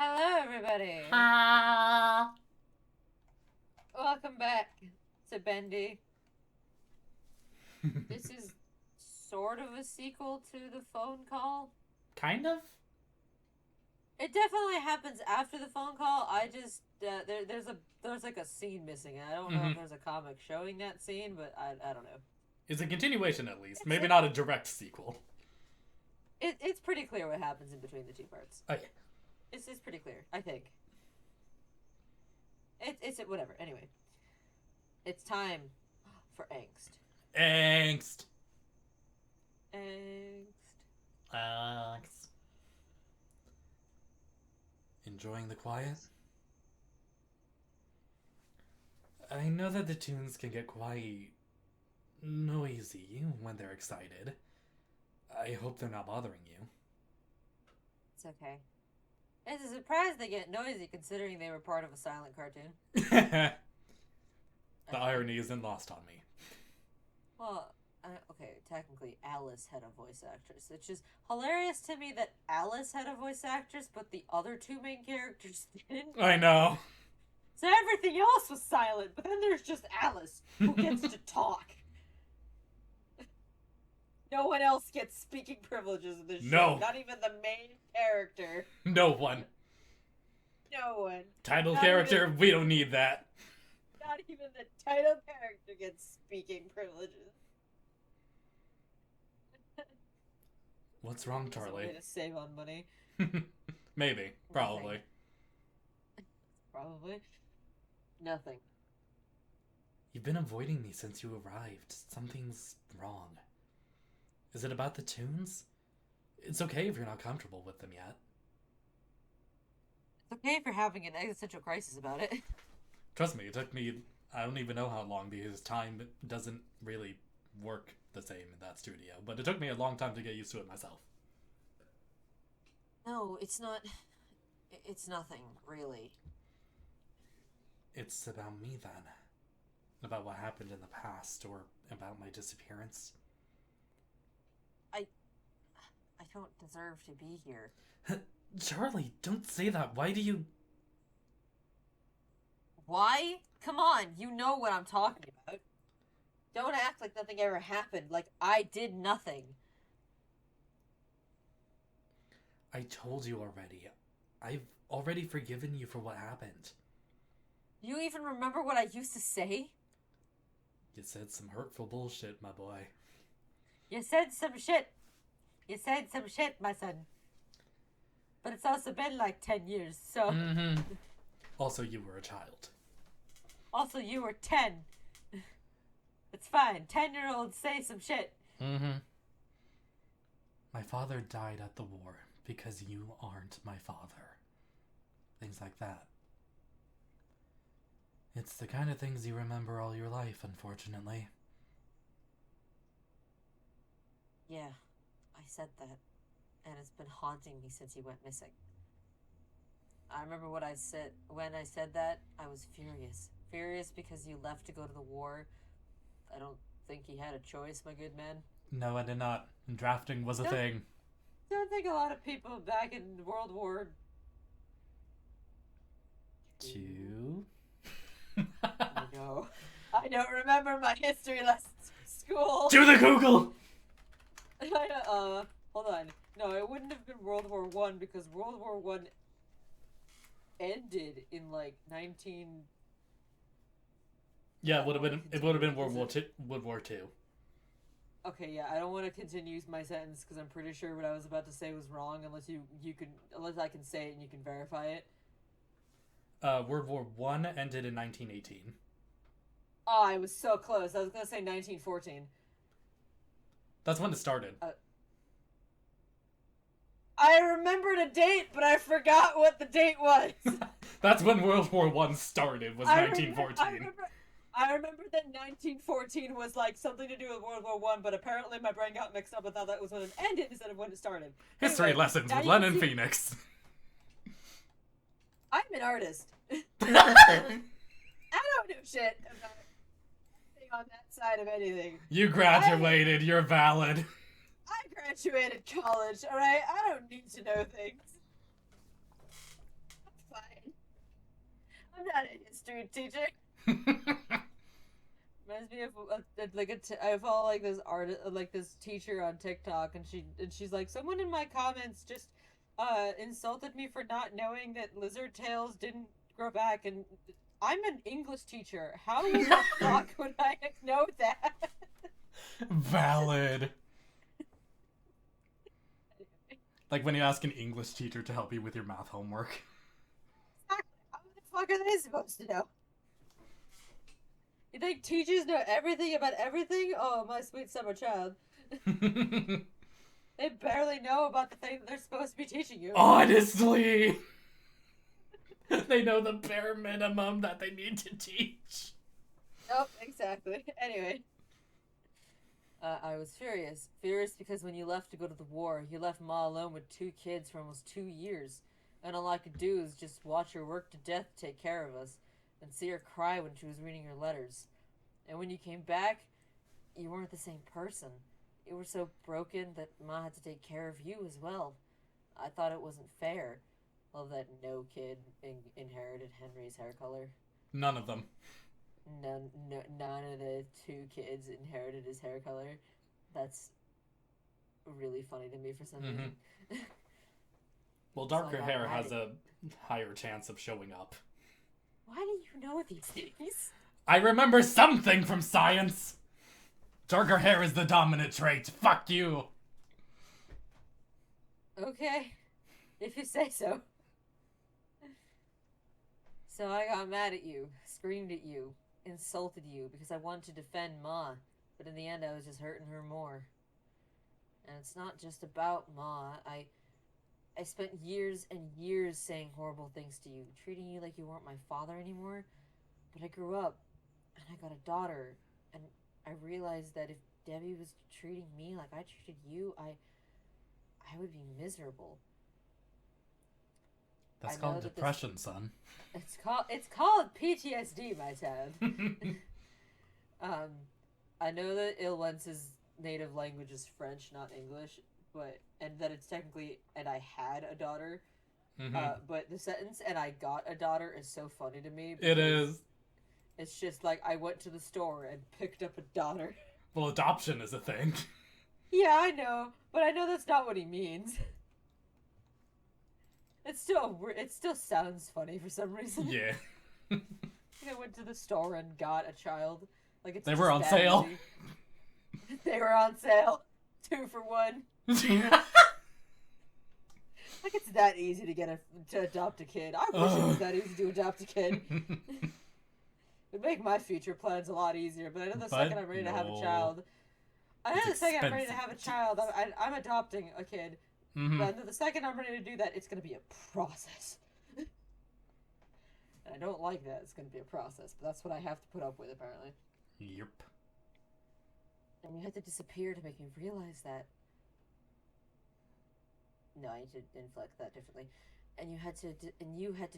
Hello, everybody. Ah. Welcome back to Bendy. This is sort of a sequel to the phone call. Kind of? It definitely happens after the phone call. I just there's like a scene missing. I don't know if there's a comic showing that scene, but I don't know. It's a continuation at least. Maybe not a direct sequel. It's pretty clear what happens in between the two parts. Oh yeah. It's pretty clear, I think. It's whatever. Anyway, it's time for angst. Angst. Angst. Angst. Enjoying the quiet? I know that the tunes can get quite noisy when they're excited. I hope they're not bothering you. It's okay. It's a surprise they get noisy considering they were part of a silent cartoon. The irony isn't lost on me. Well, okay, technically Alice had a voice actress. It's just hilarious to me that Alice had a voice actress, but the other two main characters didn't. I know. So everything else was silent, but then there's just Alice, who gets to talk. No one else gets speaking privileges in this show. No. Not even the main character. No one. No one. Title Not character, even, we don't need that. Not even the title character gets speaking privileges. What's wrong, Charlie? Way to save on money. Maybe. Probably. Probably. Nothing. You've been avoiding me since you arrived. Something's wrong. Is it about the tunes? It's okay if you're not comfortable with them yet. It's okay if you're having an existential crisis about it. Trust me, it took me... I don't even know how long because time doesn't really work the same in that studio. But it took me a long time to get used to it myself. No, it's not... It's nothing, really. It's about me, then. About what happened in the past, or about my disappearance. I don't deserve to be here. Charlie, don't say that. Why do you... Why? Come on, you know what I'm talking about. Don't act like nothing ever happened, like I did nothing. I told you already. I've already forgiven you for what happened. You even remember what I used to say? You said some hurtful bullshit, my boy. You said some shit. You said some shit, my son. But it's also been like 10 years, so... Also, you were a child. Also, you were 10. It's fine. 10-year-olds say some shit. My father died at the war because you aren't my father. Things like that. It's the kind of things you remember all your life, unfortunately. Yeah, I said that. And it's been haunting me since he went missing. I remember what I said when I said that. I was furious. Furious because you left to go to the war. I don't think he had a choice, my good man. No, I did not. Drafting was a thing. Don't think a lot of people back in World War II? No. I don't remember my history lessons from school. Do the Google! Hold on. No, it wouldn't have been World War One because World War One ended in like 19. Yeah, it would have been World War II. Okay, yeah, I don't want to continue my sentence because I'm pretty sure what I was about to say was wrong unless I can say it and you can verify it. World War One ended in 1918. Oh, I was so close. I was gonna say 1914. That's when it started. I remembered a date, but I forgot what the date was. That's when World War One started, was 1914. I remember that 1914 was like something to do with World War One, but apparently my brain got mixed up and thought that was when it ended instead of when it started. History lessons with Len and Phoenix. I'm an artist. I don't know shit about anything on that side of anything. You graduated. You're valid. I graduated college, alright? I don't need to know things. street teacher. Reminds me of I follow like this artist, like this teacher on TikTok, and she's like, someone in my comments just insulted me for not knowing that lizard tails didn't grow back, and I'm an English teacher. How the fuck would I know that? Valid. Like when you ask an English teacher to help you with your math homework. How the fuck are they supposed to know? You think teachers know everything about everything? Oh, my sweet summer child. They barely know about the thing that they're supposed to be teaching you. Honestly! They know the bare minimum that they need to teach. Oh, exactly. Anyway. I was furious. Furious because when you left to go to the war, you left Ma alone with 2 kids for almost 2 years. And all I could do is just watch her work to death to take care of us. And see her cry when she was reading your letters. And when you came back, you weren't the same person. You were so broken that Ma had to take care of you as well. I thought it wasn't fair. Love that no kid inherited Henry's hair color. None of them. None of the 2 kids inherited his hair color. That's really funny to me for some reason. Well, darker hair has a higher chance of showing up. Why do you know these things? I remember something from science! Darker hair is the dominant trait. Fuck you! Okay. If you say so. So I got mad at you, screamed at you, insulted you because I wanted to defend Ma, but in the end I was just hurting her more. And it's not just about Ma. I spent years and years saying horrible things to you, treating you like you weren't my father anymore. But I grew up, and I got a daughter, and I realized that if Debbie was treating me like I treated you, I would be miserable. That's called depression, son. It's called PTSD, my child. I know that Ilwence's native language is French, not English, and that it's technically, and I had a daughter. But the sentence "and I got a daughter" is so funny to me. It is. It's just like I went to the store and picked up a daughter. Well, adoption is a thing. Yeah, I know, but I know that's not what he means. It still sounds funny for some reason. Yeah. I went to the store and got a child. Like it's they were on sale. They were on sale. 2 for 1. Like it's that easy to adopt a kid. I wish it was that easy to adopt a kid. It'd make my future plans a lot easier. But I know the second I'm ready to have a child, I'm adopting a kid. But the second I'm ready to do that, it's gonna be a process. And I don't like that. It's gonna be a process, but that's what I have to put up with apparently. Yep. And you had to disappear to make me realize that. No, I need to inflect that differently. And you had to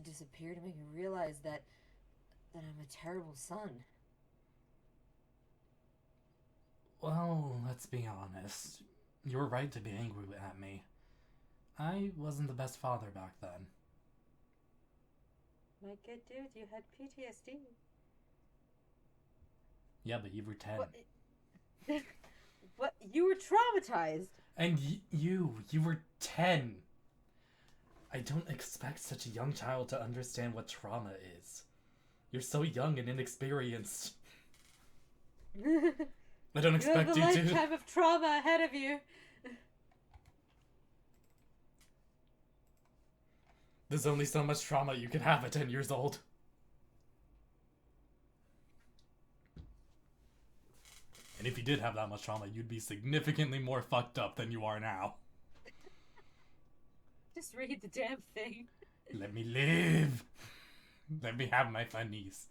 disappear to make me realize that I'm a terrible son. Well, let's be honest. You were right to be angry at me. I wasn't the best father back then. My good dude, you had PTSD. Yeah, but you were 10. What? You were traumatized. And you were 10. I don't expect such a young child to understand what trauma is. You're so young and inexperienced. I don't expect you to. You have a lifetime of trauma ahead of you. There's only so much trauma you can have at 10 years old. And if you did have that much trauma, you'd be significantly more fucked up than you are now. Just read the damn thing. Let me live. Let me have my funnies.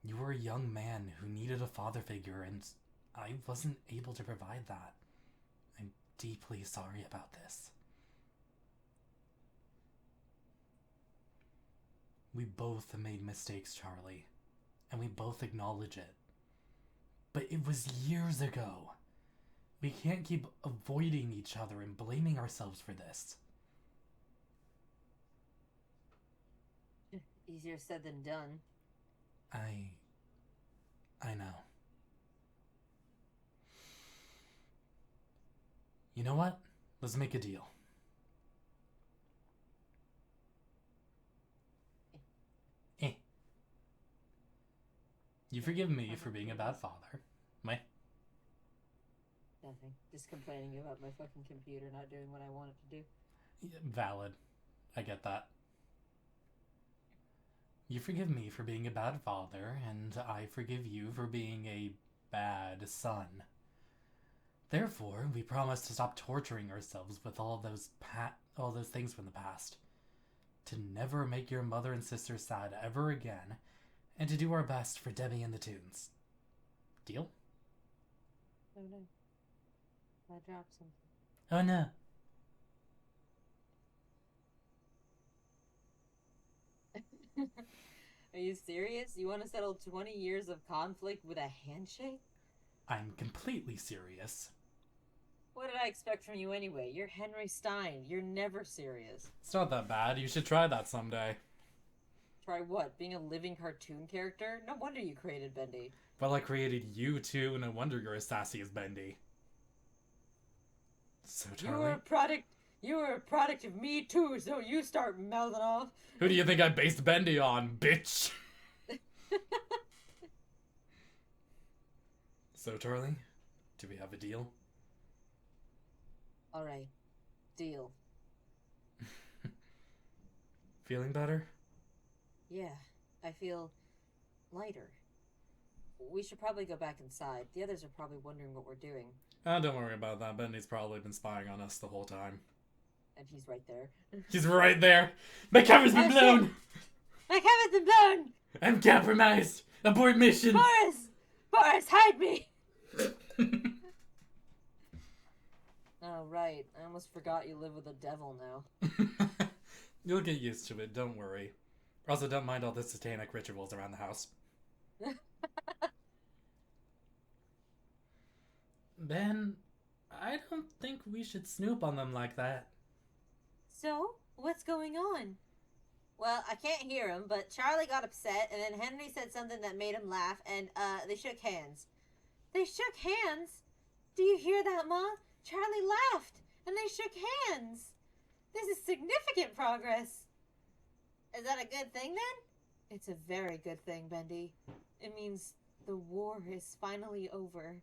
You were a young man who needed a father figure, and I wasn't able to provide that. I'm deeply sorry about this. We both made mistakes, Charlie, and we both acknowledge it. But it was years ago. We can't keep avoiding each other and blaming ourselves for this. Easier said than done. I know. You know what? Let's make a deal. Eh. You forgive me for being a bad father. My. Nothing. Just complaining about my fucking computer not doing what I want it to do. Valid. I get that. You forgive me for being a bad father, and I forgive you for being a bad son. Therefore, we promise to stop torturing ourselves with all those things from the past. To never make your mother and sister sad ever again, and to do our best for Debbie and the Toons. Deal? Oh no. I dropped something. Oh no. Are you serious? You want to settle 20 years of conflict with a handshake? I'm completely serious. What did I expect from you anyway? You're Henry Stein. You're never serious. It's not that bad. You should try that someday. Try what? Being a living cartoon character? No wonder you created Bendy. Well, I created you too, no wonder you're as sassy as Bendy. So, Charlie? You were a product of me too, so you start mouthing off. Who do you think I based Bendy on, bitch? So, Charlie, do we have a deal? Alright. Deal. Feeling better? Yeah. I feel lighter. We should probably go back inside. The others are probably wondering what we're doing. Don't worry about that. Bendy's probably been spying on us the whole time. And he's right there. He's right there! My cover's been blown! My cover's been blown! I'm compromised! Abort mission! Boris, hide me! Oh, right. I almost forgot you live with a devil now. You'll get used to it, don't worry. Also, don't mind all the satanic rituals around the house. Ben, I don't think we should snoop on them like that. So, what's going on? Well, I can't hear him, but Charlie got upset, and then Henry said something that made him laugh, and, they shook hands. They shook hands? Do you hear that, Ma? Charlie laughed, and they shook hands. This is significant progress. Is that a good thing, then? It's a very good thing, Bendy. It means the war is finally over.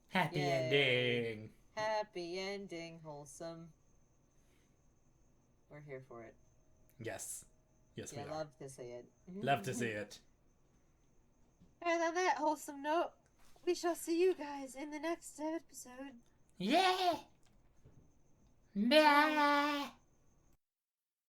Happy ending. Happy ending, wholesome. We're here for it. Yes. Yes, we I are. love to see it. Love to see it. And on that wholesome note, we shall see you guys in the next episode. Yeah! Bye!